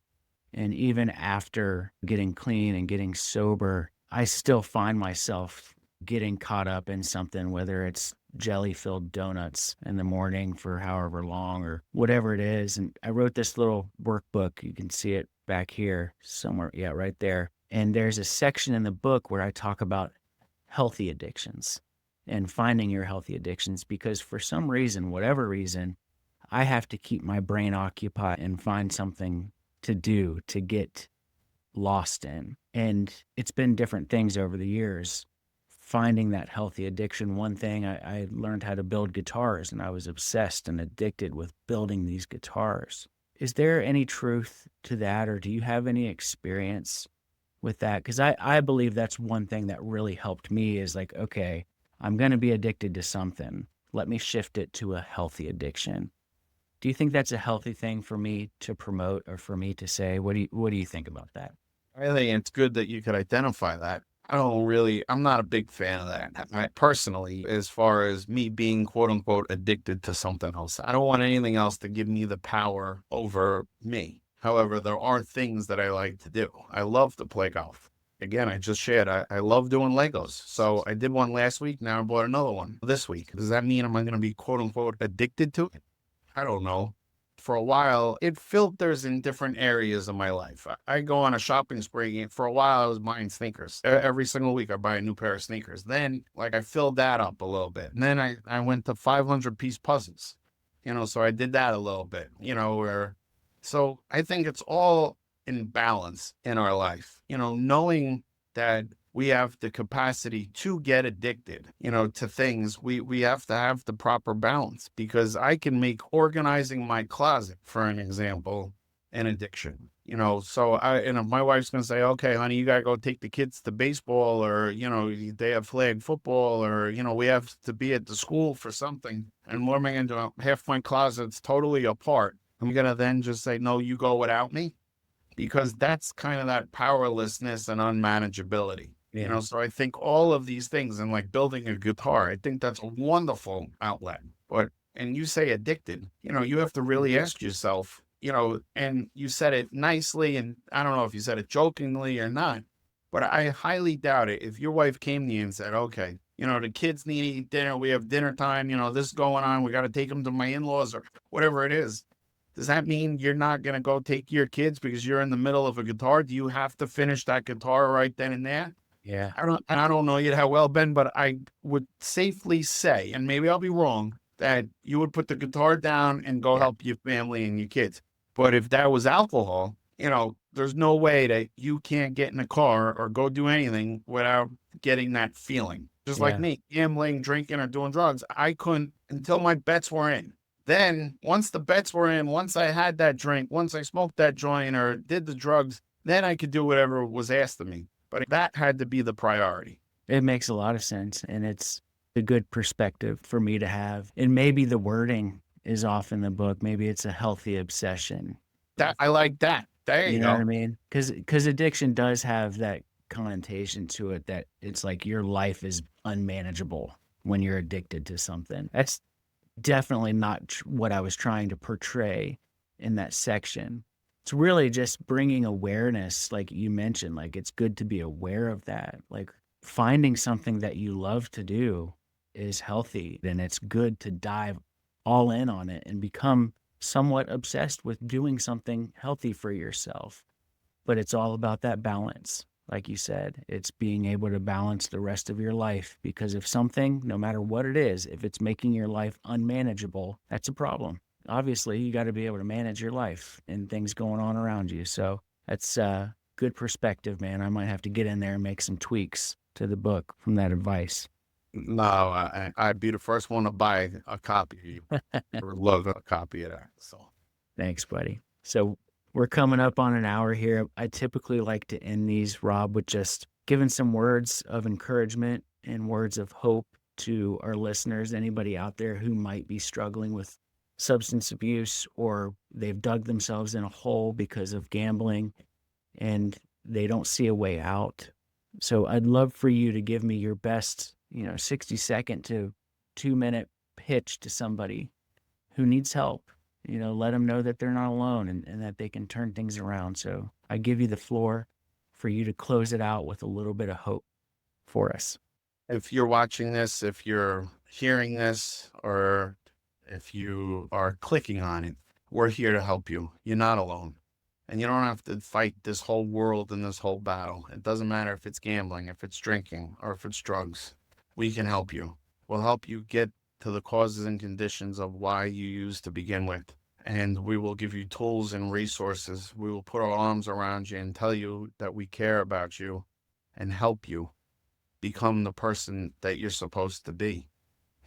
And even after getting clean and getting sober, I still find myself getting caught up in something, whether it's jelly-filled donuts in the morning for however long or whatever it is. And I wrote this little workbook. You can see it back here somewhere. Yeah, right there. And there's a section in the book where I talk about healthy addictions and finding your healthy addictions, because for some reason, whatever reason, I have to keep my brain occupied and find something to do, to get lost in. And it's been different things over the years. Finding that healthy addiction, one thing, I learned how to build guitars, and I was obsessed and addicted with building these guitars. Is there any truth to that, or do you have any experience with that? Because I believe that's one thing that really helped me is like, okay, I'm going to be addicted to something. Let me shift it to a healthy addiction. Do you think that's a healthy thing for me to promote or for me to say? What do you think about that? I think it's good that you could identify that. I'm not a big fan of that. Personally, as far as me being quote unquote addicted to something else, I don't want anything else to give me the power over me. However, there are things that I like to do. I love to play golf. Again, I just shared, I love doing Legos. So I did one last week. Now I bought another one this week. Does that mean am I going to be quote unquote addicted to it? I don't know. For a while, it filters in different areas of my life. I go on a shopping spree. For a while, I was buying sneakers. Every single week, I buy a new pair of sneakers. Then, I filled that up a little bit. And then I went to 500-piece puzzles, so I did that a little bit, so I think it's all in balance in our life, knowing that we have the capacity to get addicted, to things. We have to have the proper balance, because I can make organizing my closet, for an example, an addiction, so if my wife's going to say, okay, honey, you got to go take the kids to baseball, or, they have flag football, or, we have to be at the school for something. And what am I going to do? Half my closet's totally apart. I'm going to then just say, no, you go without me, because that's kind of that powerlessness and unmanageability. Yeah. So I think all of these things, and like building a guitar, I think that's a wonderful outlet. And you say addicted, you have to really ask yourself, and you said it nicely, and I don't know if you said it jokingly or not, but I highly doubt it. If your wife came to you and said, okay, the kids need to eat dinner, we have dinner time, this is going on, we got to take them to my in-laws or whatever it is. Does that mean you're not going to go take your kids because you're in the middle of a guitar? Do you have to finish that guitar right then and there? Yeah. I don't know you that well, Ben, but I would safely say, and maybe I'll be wrong, that you would put the guitar down and go help your family and your kids. But if that was alcohol, there's no way that you can't get in a car or go do anything without getting that feeling. Just like me, gambling, drinking, or doing drugs, I couldn't until my bets were in. Then once the bets were in, once I had that drink, once I smoked that joint or did the drugs, then I could do whatever was asked of me. But that had to be the priority. It makes a lot of sense, and it's a good perspective for me to have. And maybe the wording is off in the book. Maybe it's a healthy obsession. I like that. There you go. You know what I mean? Because addiction does have that connotation to it that it's like your life is unmanageable when you're addicted to something. That's definitely not what I was trying to portray in that section. It's really just bringing awareness, like you mentioned, like it's good to be aware of that. Like finding something that you love to do is healthy, and it's good to dive all in on it and become somewhat obsessed with doing something healthy for yourself. But it's all about that balance. Like you said, it's being able to balance the rest of your life, because if something, no matter what it is, if it's making your life unmanageable, that's a problem. Obviously, you got to be able to manage your life and things going on around you. So that's a good perspective, man. I might have to get in there and make some tweaks to the book from that advice. No, I'd be the first one to buy a copy or love a copy of that. So thanks, buddy. So we're coming up on an hour here. I typically like to end these, Rob, with just giving some words of encouragement and words of hope to our listeners, anybody out there who might be struggling with substance abuse, or they've dug themselves in a hole because of gambling and they don't see a way out. So I'd love for you to give me your best, 60-second to 2-minute pitch to somebody who needs help. Let them know that they're not alone and that they can turn things around. So I give you the floor for you to close it out with a little bit of hope for us. If you're watching this, if you're hearing this, or if you are clicking on it, we're here to help you. You're not alone. And you don't have to fight this whole world and this whole battle. It doesn't matter if it's gambling, if it's drinking, or if it's drugs. We can help you. We'll help you get to the causes and conditions of why you used to begin with. And we will give you tools and resources. We will put our arms around you and tell you that we care about you and help you become the person that you're supposed to be.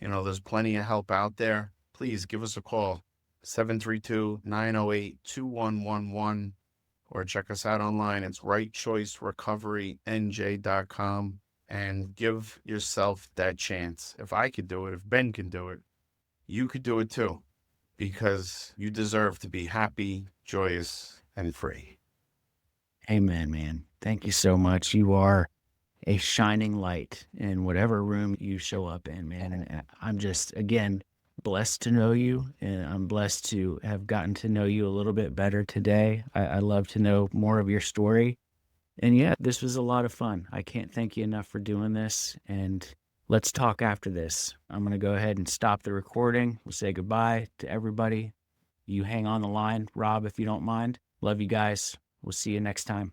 There's plenty of help out there. Please give us a call, 732-908-2111, or check us out online. It's rightchoicerecoverynj.com, and give yourself that chance. If I could do it, if Ben can do it, you could do it too, because you deserve to be happy, joyous, and free. Amen, man. Thank you so much. You are a shining light in whatever room you show up in, man. And I'm just, again, blessed to know you, and I'm blessed to have gotten to know you a little bit better today. I love to know more of your story. And yeah, this was a lot of fun. I can't thank you enough for doing this. And let's talk after this. I'm going to go ahead and stop the recording. We'll say goodbye to everybody. You hang on the line, Rob, if you don't mind. Love you guys. We'll see you next time.